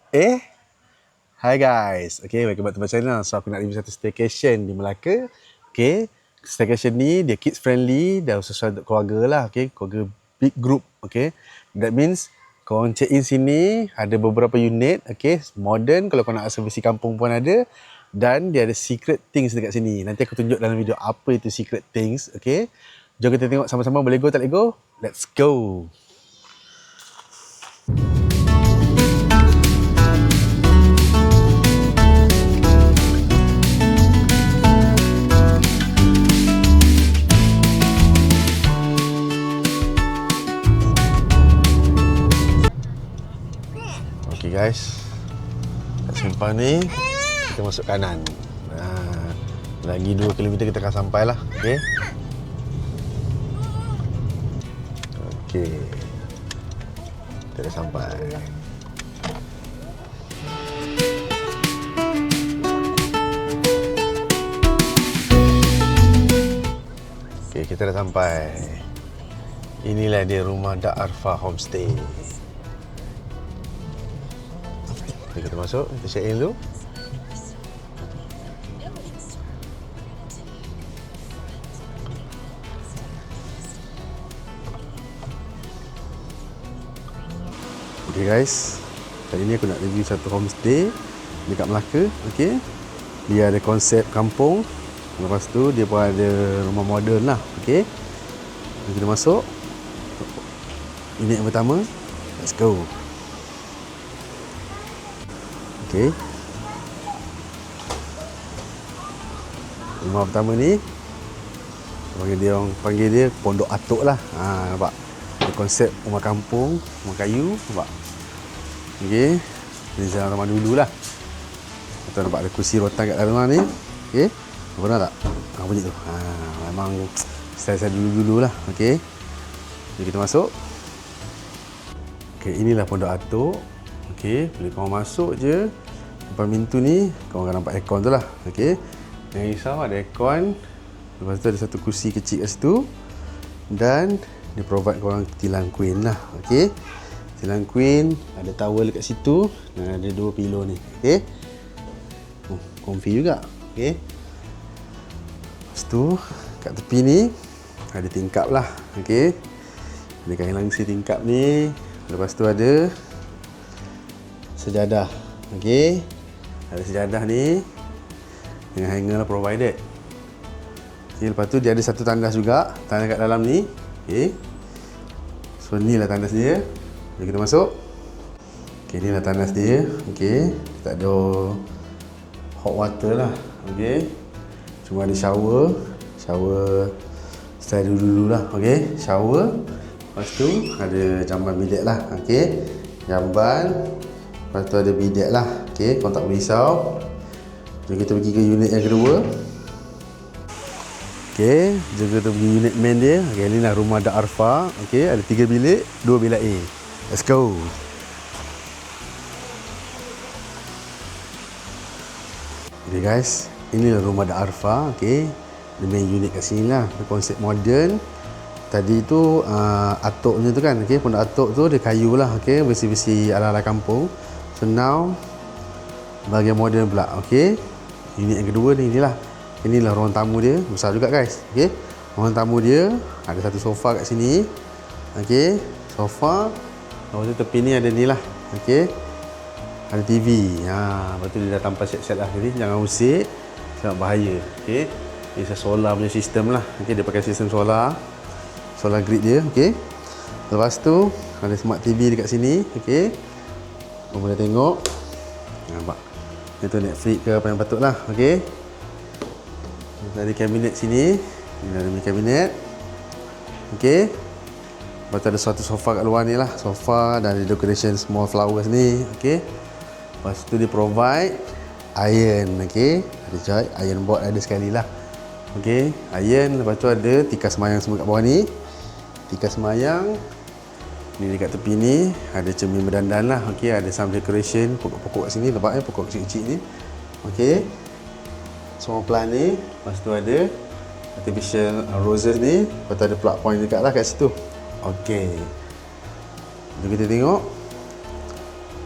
Eh, Hi guys. Okay, welcome back to my channel. So, aku nak review satu staycation di Melaka. Okay, staycation ni dia kids friendly dan sesuai untuk keluarga lah. Okay, keluarga big group. Okay, that means korang check in sini, ada beberapa unit. Okay, modern. Kalau kau nak rasa versi kampung pun ada. Dan dia ada secret things dekat sini. Nanti aku tunjuk dalam video apa itu secret things. Okay, jom kita tengok sama-sama. Boleh go tak boleh go? Let's go. Okay guys, kat simpang ni kita masuk kanan. Lagi 2 km kita akan sampai lah. Okay. Okay, kita dah sampai. Okay, kita dah sampai. Inilah dia rumah Dak Arfa Homestay. Kita masuk, kita check in dulu. Okay guys, kali ni aku nak review satu homestay dekat Melaka. Okay, dia ada konsep kampung, lepas tu dia pun ada rumah moden lah. Okay, kita masuk unit yang pertama. Let's go. Okay, rumah pertama ni orang panggil dia Pondok Atuk lah. Nampak dia konsep rumah kampung, rumah kayu. Nampak. Okay, ni zaman rumah dulu lah. Kita nampak ada kursi rotan kat dalam rumah ni. Okay, pernah tak bunyi tu? Memang style-style dulu-dulu lah. Okay, jadi kita masuk. Okay, inilah Pondok Atuk. Okay, bila korang masuk je depan pintu ni, korang akan nampak aircon tu lah. Okay, jangan risau, ada aircon. Lepas tu ada satu kursi kecil kat situ. Dan dia provide korang tilang queen lah. Okay, tilang queen, ada towel kat situ. Dan ada 2 pillow ni. Okay, comfy juga. Okay, lepas tu kat tepi ni ada tingkap lah. Okay, ada kain langsir tingkap ni. Lepas tu ada sejadah. Okey, ada sejadah ni dengan hanger lah provided. Okay, lepas tu dia ada satu tandas juga, tandas kat dalam ni. Okey, so ni lah tandas dia. Jom kita masuk. Okey, ni lah tandas dia. Okey, tak ada hot water lah. Okey, cuma ada shower style dulu lah. Okey, shower. Lepas tu ada jamban bilik lah. Okey, jamban. Lepas tu ada bidet lah. Okay, korang tak boleh risau. Jom kita pergi ke unit yang kedua. Okay, jom kita pergi unit main dia. Okay, ni lah rumah Dak Arfa. Okay, ada 3 bilik, 2 bilik A. Let's go. Okay guys, inilah rumah Dak Arfa. Okay, dia main unit kat sini lah. Konsep modern. Tadi tu atuknya tu kan. Okay, Pondok Atuk tu dia kayu lah. Okay, besi-besi ala-ala kampung. So now bahagian moden pula. Okey, unit yang kedua ni, inilah ruang tamu dia. Besar juga guys. Okey, ruang tamu dia ada satu sofa kat sini. Okey, sofa. Lepas tu tepi ni ada ni lah. Okey, ada TV. Lepas tu dia dah tampal set-set lah. Jadi jangan usik, sangat bahaya. Okey, ini solar punya sistem lah. Okey, dia pakai sistem solar grid dia. Okey, lepas tu ada smart TV dekat sini. Okey, korang boleh tengok. Nampak? Itu Netflix ke apa yang patut lah. Okay, ada kabinet sini. Ini ada kabinet. Okay, lepas tu ada suatu sofa kat luar ni lah. Sofa dan ada decoration small flowers ni. Okay, lepas tu dia provide iron. Okay, ada coy, iron board ada sekali lah. Okay, iron. Lepas tu ada tikas semayang semua kat bawah ni. Tikas semayang. Ni dekat tepi ni ada cermin berdandan lah. Okey, ada some decoration, pokok-pokok kat sini, nampak pokok kecil-kecil ni. Okey, semua plant ni. Lepas tu ada artificial roses ni. Lepas tu ada plug point dekat lah kat situ. Okey, jom kita tengok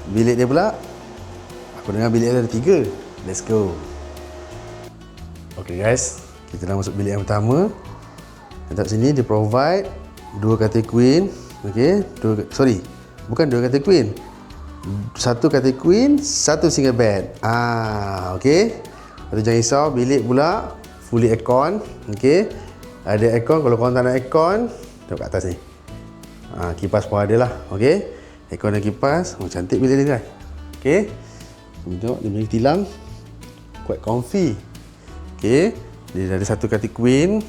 bilik dia pula. Aku dengar bilik ada 3. Let's go. Okay guys, kita dah masuk bilik yang pertama. Kat sini dia provide 2 katil queen. Okay, bukan 2 katil queen, 1 katil queen, 1 single bed. Okay. Lepas tu jangan risau, bilik pula fully aircon. Okay, ada aircon. Kalau korang tak nak aircon, tengok kat atas ni. Kipas pun ada lah. Okay, aircon dan kipas. Cantik bilik ni kan. Okay, tengok dia punya tilam quite comfy. Okay, dia ada 1 katil queen.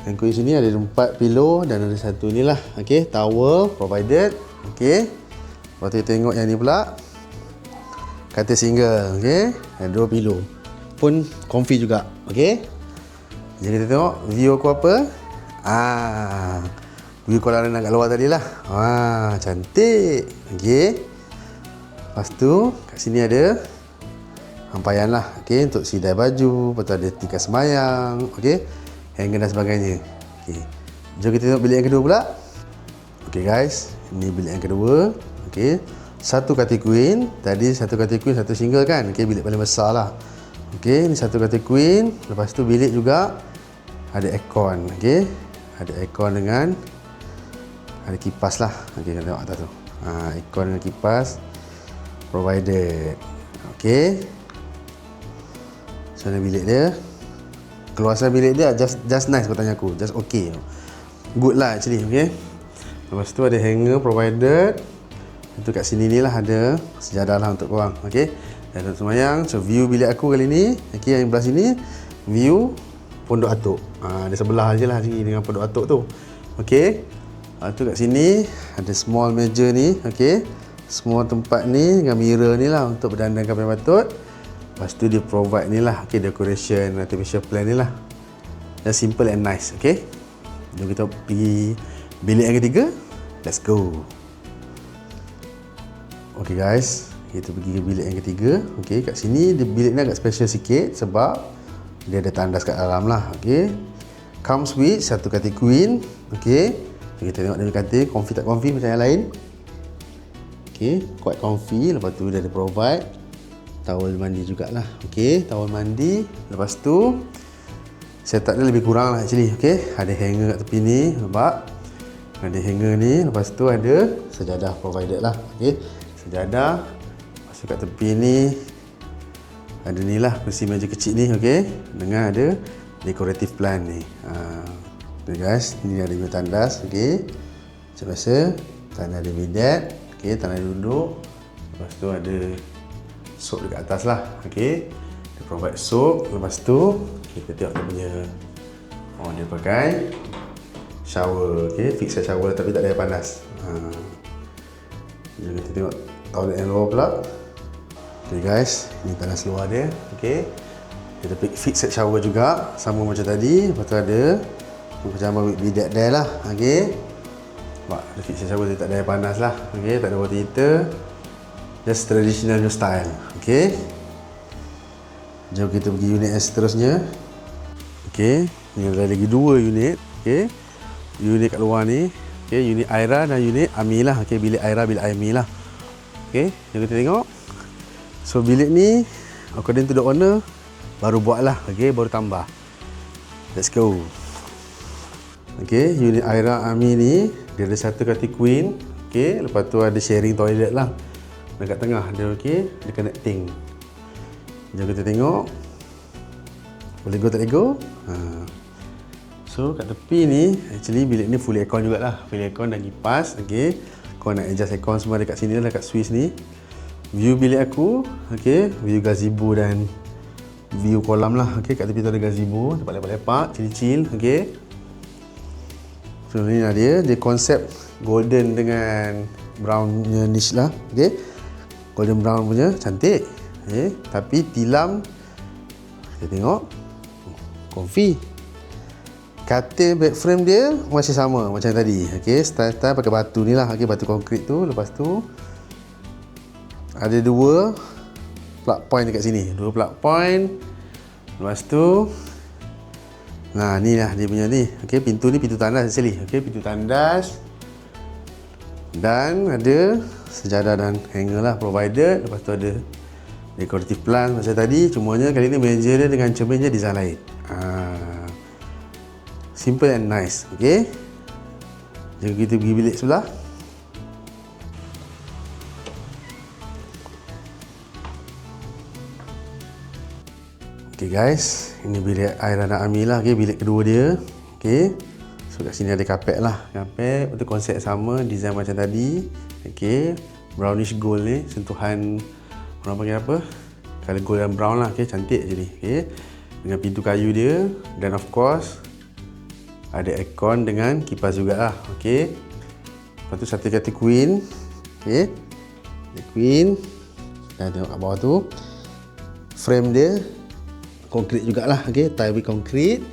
Yang queen sini ada 4 pillow dan ada 1 ni lah. Okay, towel provided. Okay, lepas tu kita tengok yang ni pula, katil single. Okay, ada 2 pillow pun comfy juga. Okay, jadi kita tengok view aku apa. View kolam renang kat luar tadi lah. Cantik. Okay, lepas tu kat sini ada hampaian lah. Okay, untuk sidai baju. Lepas tu ada tikar semayang. Okay, hanger dan sebagainya. Okay, jom kita tengok bilik yang kedua pula. Okay guys, ini bilik yang kedua. Okay, 1 katil queen. Tadi 1 katil queen, 1 single kan. Okay, bilik paling besar lah. Okay, ni 1 katil queen. Lepas tu bilik juga ada aircon. Okay, ada aircon dengan ada kipas lah. Okay, kita tengok atas tu. Aircon dengan kipas provided. Okay, so ni bilik dia. Keluasan bilik dia just nice kalau tanya aku. Just okay. Good lah actually. Okay, lepas tu ada hanger provided. Itu kat sini ni lah ada sejadah lah untuk korang. Okay, dan untuk semayang. So view bilik aku kali ni, okay, yang belah sini view Pondok Atuk. Dia sebelah je lah sini dengan Pondok Atuk tu. Okay, tu kat sini ada small meja ni. Okay, small tempat ni dengan mirror ni lah untuk berdandangkan paling patut. Lepas tu dia provide ni lah. Okay, decoration artificial plant ni lah. Just simple and nice. Okay, jom kita pergi bilik yang ketiga. Let's go. Okay guys, kita pergi ke bilik yang ketiga. Okay, kat sini bilik ni agak special sikit sebab dia ada tandas kat dalam lah. Okay, comes with 1 katil queen. Okay, kita tengok dia katil comfy tak comfy macam yang lain. Okay, quite comfy. Lepas tu dia ada provide towel mandi jugalah. Okay, towel mandi. Lepas tu setup dia lebih kurang lah actually. Okay, ada hanger kat tepi ni, nampak? Ada hanger ni. Lepas tu ada sejadah provided lah. Okay, sejadah. Lepas tu kat tepi ni ada ni lah, kursi meja kecil ni. Okay, dengan ada decorative plant ni. Okay guys, ni ada dua tandas. Okay, macam biasa tandas ada bidet. Okay, tandas duduk. Lepas tu ada soap dekat atas lah. Okay, dia provide soap. Lepas tu kita tengok dia punya, dia pakai shower. Okay, fixed shower tapi tak ada air panas. Jom kita tengok toilet yang luar pula. Okay guys, ni tandas luar dia. Okay, kita fixed shower juga sama macam tadi. Lepas tu ada macam bidet there lah. Okay, ada fixed shower, dia tak ada air panas lah. Okay, tak ada water heater, just traditional style. Okay, jom kita pergi unit yang seterusnya. Okay, ni ada lagi 2 unit. Okay, unit kat luar ni. Okay, unit Aira dan unit Ami lah. Okay, bilik Aira, bilik Ami lah. Okay, jom kita tengok. So bilik ni according to the owner baru buat lah. Okay, baru tambah. Let's go. Okay, unit Aira Ami ni dia ada 1 katil queen. Okay, lepas tu ada sharing toilet lah dekat tengah dia. Okay, dia connecting. Jom kita tengok. Boleh go tak go? So kat tepi ni actually bilik ni full aircon jugalah. Full aircon dan kipas. Okay, kau nak adjust aircon semua dekat sini lah, dekat switch ni. View bilik aku, okay, view gazebo dan view kolam lah. Okay, kat tepi tu ada gazebo, tempat lepak-lepak, chill-chill. Okay, so ni lah dia konsep golden dengan brown punya niche lah. Okay, golden brown punya cantik. Okay, tapi tilam kita tengok comfy. Katil bed frame dia masih sama macam tadi. Okay, style pakai batu ni lah. Okay, batu konkrit tu. Lepas tu ada 2 plug point dekat sini. 2 plug point. Lepas tu ni lah dia punya ni. Okay, pintu ni pintu tandas actually. Okay, pintu tandas. Dan ada sejadah dan hanger lah provided. Lepas tu ada decorative plant macam tadi. Cumanya kali ni meja dia dengan cermin je design lain. Simple and nice. Okay, jom kita pergi bilik sebelah. Okay guys, ini bilik air anak Ami lah. Okay, bilik kedua dia. Okay, so kat sini ada kapet lah. Kapet betul konsep sama, design macam tadi. Okay, brownish gold ni, sentuhan orang panggil apa, color gold dan brown lah. Okay, cantik je ni. Okay, dengan pintu kayu dia. Dan of course ada aircon dengan kipas juga lah. Okay, lepas tu satu katil queen. Okay, ada queen. Dan tengok kat bawah tu, frame dia konkrit jugalah. Okay, tile with konkrit.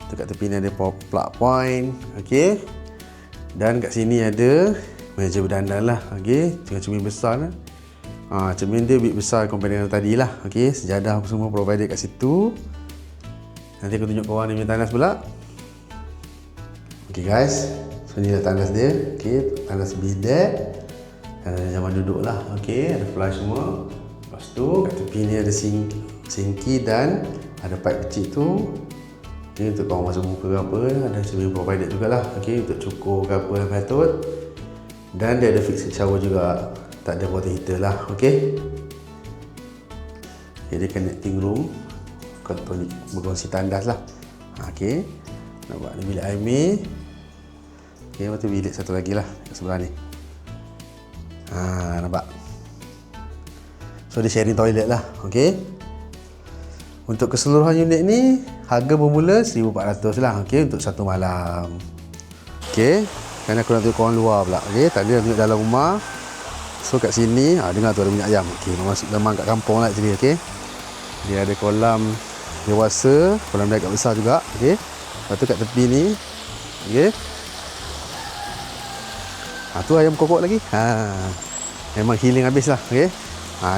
Tu kat tepi ni ada plug point. Okay, dan kat sini ada meja berdandan lah. Okay, dengan cermin besar lah. Cermin dia bit besar compare dengan tadi lah. Okay, sejadah semua provided kat situ. Nanti aku tunjuk korang ni punya tandas pula. Okay guys, so ni dah tandas dia. Okay, tandas bidet. Dan ada zaman duduk lah. Okay, ada flush semua. Lepas tu kat tepi ni ada sinki dan ada pipe kecil tu. Okay, untuk korang masuk muka ke apa, ada cermin provided jugalah. Okay, untuk cukur ke apa yang patut. Dan dia ada fixed shower juga. Tak ada water heater lah. Okay, dia connecting room. Berkongsi tandas lah. Okay, nampak ni bilik Aimee. Okay, lepas tu bilik satu lagi lah kat sebelah ni. Nampak. So dia sharing toilet lah. Okay, untuk keseluruhan unit ni harga bermula 1,400 lah. Okay, untuk satu malam. Okay, kan aku nak tengok korang luar pula. Okay, tadi dah tengok dalam rumah. So kat sini, dengar tu ada bunyi ayam. Okay, memang kat kampung lah actually. Okay, dia ada kolam dewasa, kolam dia agak besar juga. Okay, lepas tu kat tepi ni, okay, tu ayam kokok lagi. Memang healing habis lah. Okay,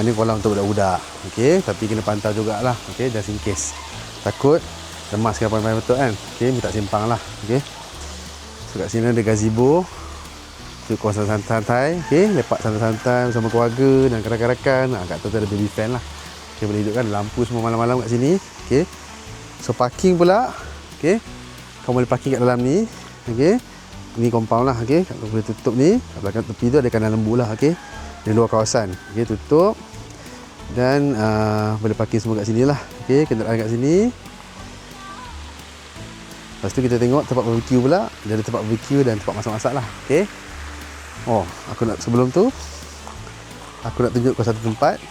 ni kolam untuk budak-budak. Okay, tapi kena pantau jugalah. Okay, just in case takut lemas ke apa-apa betul kan. Okay, minta simpang lah. Okay, so kat sini ada gazebo untuk korang santai-santai. Okay, lepak santai-santai bersama keluarga dan rakan-rakan. Kat tu ada baby fan lah. Okay, boleh hidupkan lampu semua malam-malam kat sini. Okay, so parking pula. Okay, kau boleh parking kat dalam ni. Okay, ni compound lah. Okay, kau boleh tutup ni. Kat belakang tepi tu ada kandang lembu lah. Okay, di luar kawasan. Okay, tutup. Dan boleh parking semua kat sini lah. Okay, kenderaan kat sini. Lepas tu kita tengok tempat barbecue pula. Dia ada tempat barbecue dan tempat masak-masak lah. Okay, aku nak sebelum tu aku nak tunjuk kau satu tempat.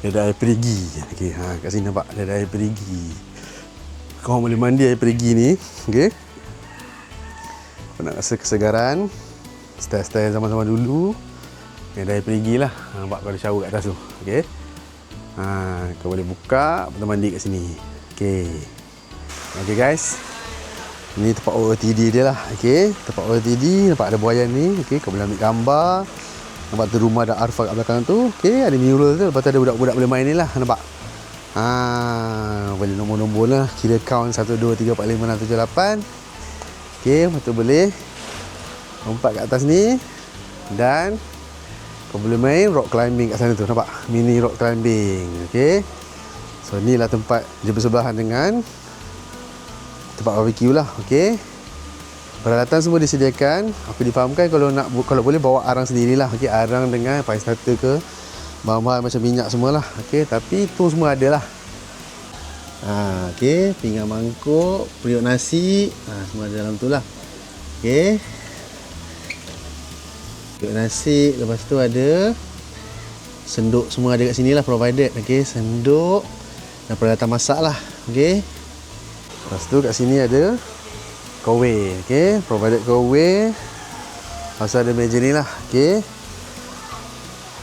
Dia ada air perigi. Okay, kat sini nampak dia ada air perigi. Kau boleh mandi air perigi ni. Okay, kau nak rasa kesegaran style-style zaman-zaman dulu. Dia ada air perigi lah. Nampak kau ada shower kat atas tu. Okay, kau boleh buka, lepas mandi kat sini. Okay, okay guys, ni tempat OOTD dia lah. Okay, tempat OOTD. Nampak ada buayan ni. Okay, kau boleh ambil gambar. Nampak tu rumah ada Arfa kat belakang tu. Okay, ada mural tu. Lepas tu ada budak-budak boleh main ni lah. Nampak? Boleh nombor-nombor lah. Kira count 1, 2, 3, 4, 5, 6, 7, 8. Okay, lepas tu boleh lompat kat atas ni. Dan kau boleh main rock climbing kat sana tu. Nampak? Mini rock climbing. Okay, so ni lah tempat dia bersebelahan dengan tempat barbecue lah. Okay, peralatan semua disediakan. Aku difahamkan kalau boleh bawa arang sendirilah. Okey, arang dengan fire starter ke bahan-bahan macam minyak semualah. Okey, tapi tu semua ada lah. Okey, pinggan mangkuk, periuk nasi, semua ada dalam tu lah. Okey, periuk nasi. Lepas tu ada senduk, semua ada kat sini lah provided. Okey, senduk dan peralatan masak lah. Okey, lepas tu kat sini ada Kowe. Okay, provided kowe. Pasal ada meja ni lah. Okay,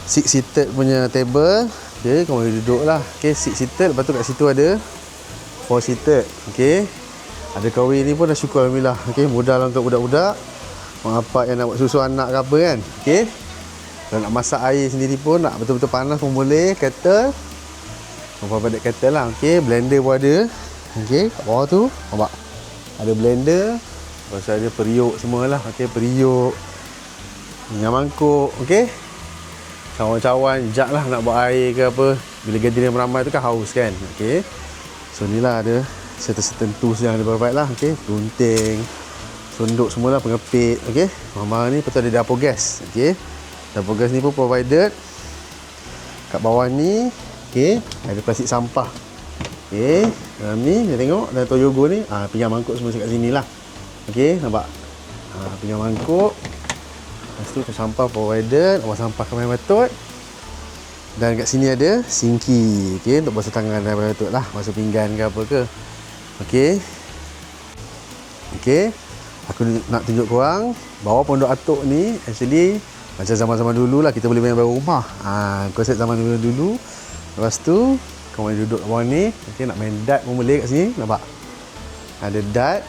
6-seated punya table. Okay, kau boleh duduk lah. Okay, 6-seated. Lepas tu kat situ ada 4-seated. Okay, ada kowe ni pun dah syukur alhamdulillah. Okay, mudah lah untuk budak-budak, mak bapak yang nak buat susu anak ke apa kan. Okay, kalau nak masak air sendiri pun, nak betul-betul panas pun boleh. Kettle, provided kettle lah. Okay, blender pun ada. Okay, kat bawah tu nampak ada blender. Pasal dia periuk semualah. Okey, periuk. Minyak mangkuk, okey. Cawan-cawan jak lah nak buat air ke apa. Bila gathering ramai tu kan haus kan. Okey. So inilah ada certain tools yang dia provide lah. Okey, gunting, sunduk semualah, pengepit. Okey. Mama ni betul ada dapur gas. Okey. Dapur gas ni pun provided. Kat bawah ni, okey, ada plastik sampah. Okey, dalam ni dia tengok dalam Toyogo ni, pinggan mangkuk semua kat sini lah. Okey, nampak? Pinggan mangkuk. Lepas tu sampah provided, buang sampah ke memang betul. Dan kat sini ada sinki, okey, untuk basuh tangan dan betul lah, basuh pinggan ke apa ke. Okey. Okey. Aku nak tunjuk korang bawah pondok atuk ni actually macam zaman-zaman dulu lah, kita boleh main baru rumah. Konsep zaman dulu. Lepas tu kau boleh duduk bawah ni. Okey, nak main dart pun boleh kat sini, nampak? Ada dart.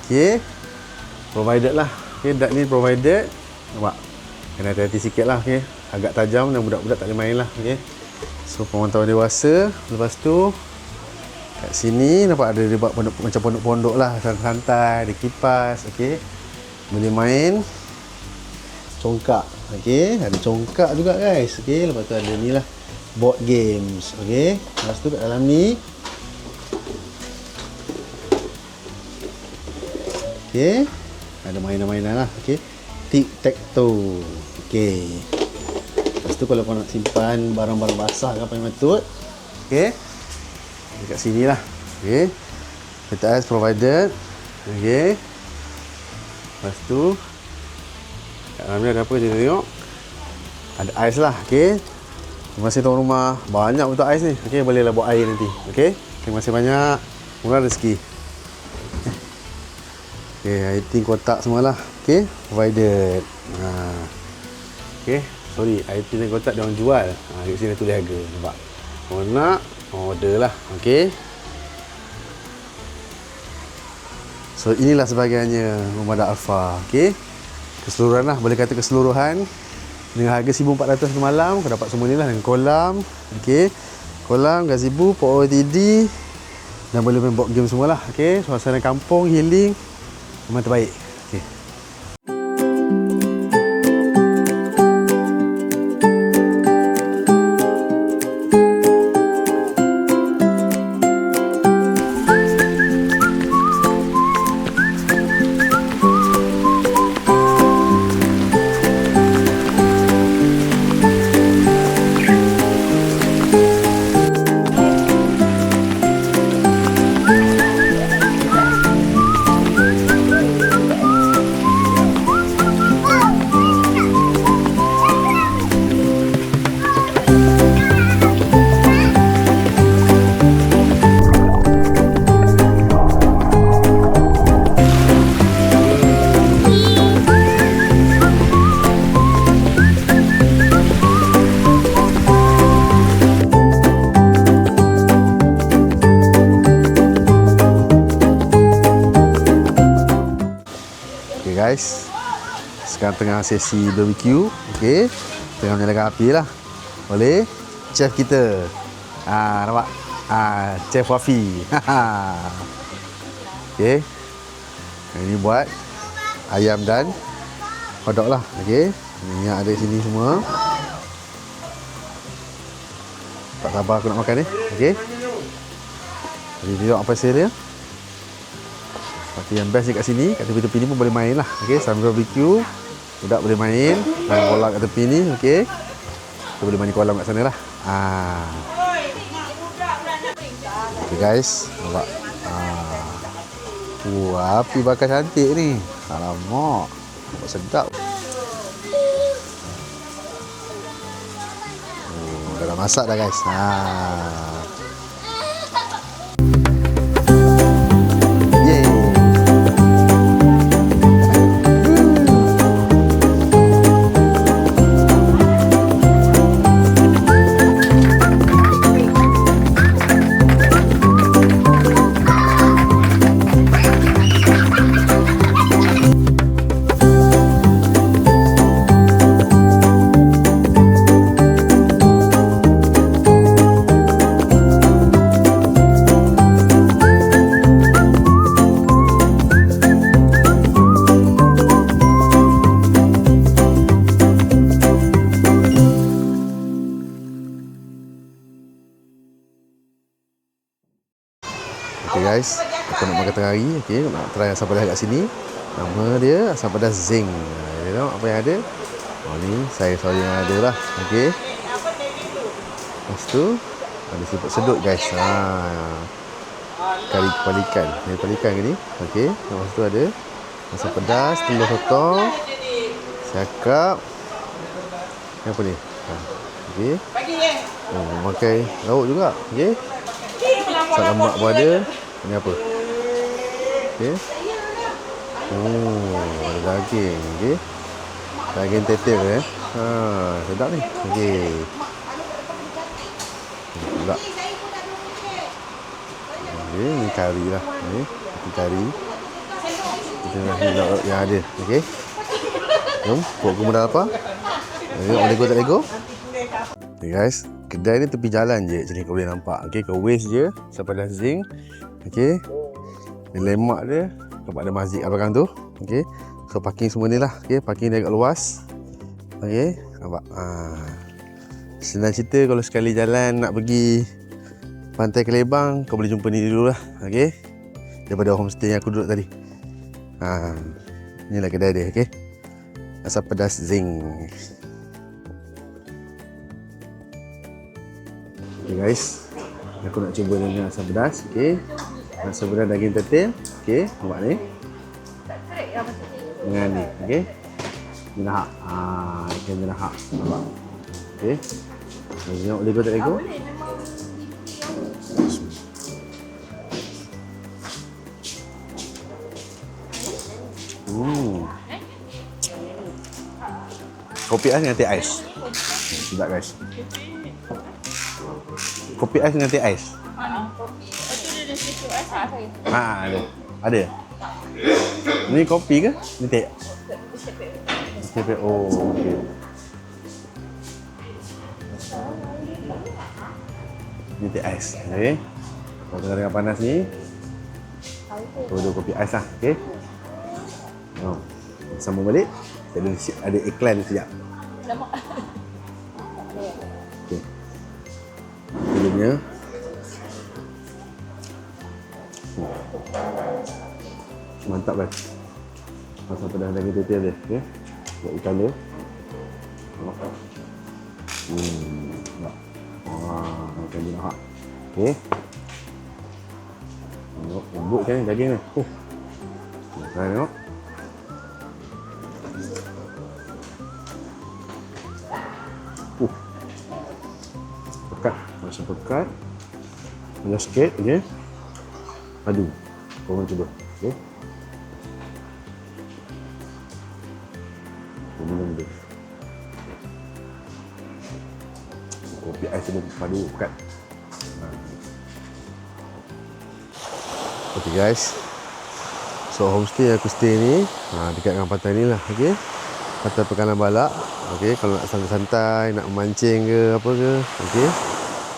Okey. Provided lah. Okey, dart ni provided. Nampak? Kena hati-hati sikit lah. Okey. Agak tajam dan budak-budak tak boleh main lah. Okey. So pemantauan dewasa. Lepas tu kat sini nampak ada dia buat macam pondok-pondok lah, santai, ada kipas. Okey. Boleh main congkak. Okey, ada congkak juga guys. Okey, lepas tu ada ni lah, board games. Okey. Lepas tu kat dalam ni, okey, ada mainan-mainan lah. Okey, tic tac toe. Okey. Lepas tu kalau kau nak simpan barang-barang basah ke apa yang betul, okey, dekat sini lah. Okey, peta ais provided. Okey. Lepas tu kat dalam ni ada apa je tengok. Ada ais lah. Okey. Terima kasih tuan rumah. Banyak untuk ais ni. Okey, bolehlah buat air nanti. Okey. Terima kasih banyak. Murah rezeki. Okey, lighting kotak semualah. Okey, provided. Okey, sorry, lighting dan kotak dia orang jual. Kat sini tulis harga, nampak. Kalau nak order lah. Okey. So inilah sebagainya rumah Dar Alfa. Okey. Keseluruhan lah, boleh kata keseluruhan dengan harga 1,400 semalam kau dapat semua ni lah, dengan kolam. Okey, kolam, gazebo, port OTD, dan boleh main board game semua lah. Okey, suasana kampung, healing, memang terbaik. Okey. Guys, sekarang tengah sesi barbecue. Okey, tengah menyalakan api lah oleh chef kita. Nampak? Chef Wafi. Okey, ini buat ayam dan hotdog lah. Okey, minyak ada sini semua. Tak sabar aku nak makan ni. Okey, jadi tengok apa hasil dia. Okay, yang best kat sini, kat tepi-tepi ni pun boleh main lah. Okay, sambil barbecue, budak boleh main kolam kat tepi ni. Okay, kita boleh main kolam kat sana lah. Okay guys, nampak. Api bakar cantik ni. Alamak, nampak sedap. Dah dah masak dah guys. guys, aku nak makan tengah hari. Okey, nak try asam pedas kat sini. Nama dia asam pedas Zing. Dia tengok apa yang ada. Ni sayur yang ada lah. Okey. Lepas tu ada siput sedut guys. Kari kepala ikan. Kari kepala ikan ke ni? Okey. Lepas tu ada asam pedas, telur sotong, siakap. Apa ni? Okey. Pakai lauk juga. Okey. Sat lemak pun ada. Ini apa? Okey. Ada daging. Okey. Daging tetel sedap ni. Okey. Pula. Okey, ni kari lah. Ni kari. Kita nak lauk yang ada. Okey. Jom, buat kemudahan apa? Boleh go tak lego? Okay guys, kedai ni tepi jalan je macam ni kau boleh nampak. Okey, kau waste je sampai dah Zing. Okey. Ni lemak dia, nampak ada masjid kat belakang tu. Okey. So parking semua ni lah. Okey, parking dia agak luas. Okey, nampak. Senang cerita kalau sekali jalan nak pergi Pantai Kelebang, kau boleh jumpa ni dulu lah. Okey. Daripada homestay yang aku duduk tadi. Inilah kedai dia, okey. Asam pedas Zing. Okay guys, aku nak cuba dengan asam pedas. Okay, asam pedas daging tetel. Okay, nampak ni dengan ni. Okay, jenahak. Ikan jenahak. Nampak. Okay, tengok lego tak lego. Kopi ais dengan teh ais. Sedap guys. Kopi ais dengan teh ais. Ada. Ada. Ni kopi ke? Ni teh. Oh, okey. Ni teh ais. Okey. Kalau tengah dengan panas ni, dua kopi ais lah. Okey. Sambung balik. Ada iklan sekejap. Okey. Filmnya. Mantap kan? Asam pedas daging tetel dia. Okey. Buat ikan dia. Ikan dia nak. Okey. Lembut kan daging ni. Tengok. Pekat, rasa pekat. Banyak sikit, okey. Padu. Korang cuba, okey. Minum dia. Kopi ais tu padu, pekat. Okay guys. So homestay aku stay ni dekat dengan pantai ni lah, okey. Pantai Pekanan Balak. Okey, kalau nak santai-santai, nak memancing ke apa ke, okey.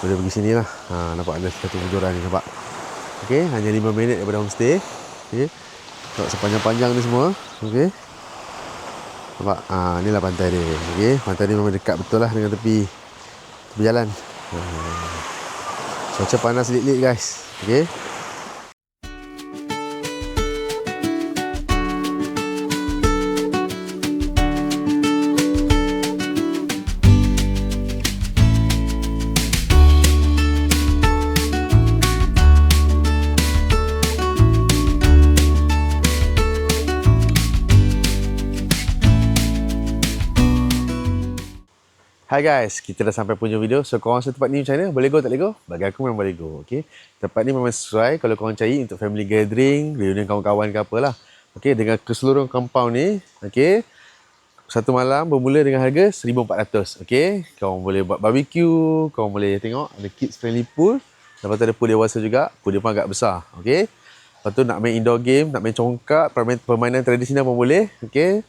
Boleh pergi sini lah. Nampak ada satu bujuran ni, nampak. Okey, hanya 5 minit daripada homestay. Okey. Tengok sepanjang-panjang ni semua, okey. Nampak? Inilah pantai dia. Okey, pantai ni memang dekat betul lah dengan tepi jalan. Cuaca panas lik-lik guys. Okey. Hai guys, kita dah sampai punya video. So korang rasa tempat ni macam mana? Boleh go tak boleh go? Bagi aku memang boleh go, okey. Tempat ni memang sesuai kalau korang cari untuk family gathering, reunion kawan-kawan ke apalah. Okey, dengan keseluruhan compound ni, okey. Satu malam bermula dengan harga 1,400, okey. Korang boleh buat barbecue, korang boleh tengok ada kids friendly pool. Lepas tu ada pool dewasa juga, pool dia pun agak besar, okey. Lepas tu nak main indoor game, nak main congkak, permainan tradisional pun boleh, okey.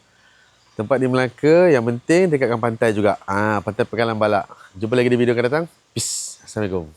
Tempat di Melaka, yang penting dekatkan pantai juga. Pantai Pekanan Balak. Jumpa lagi di video akan datang. Peace. Assalamualaikum.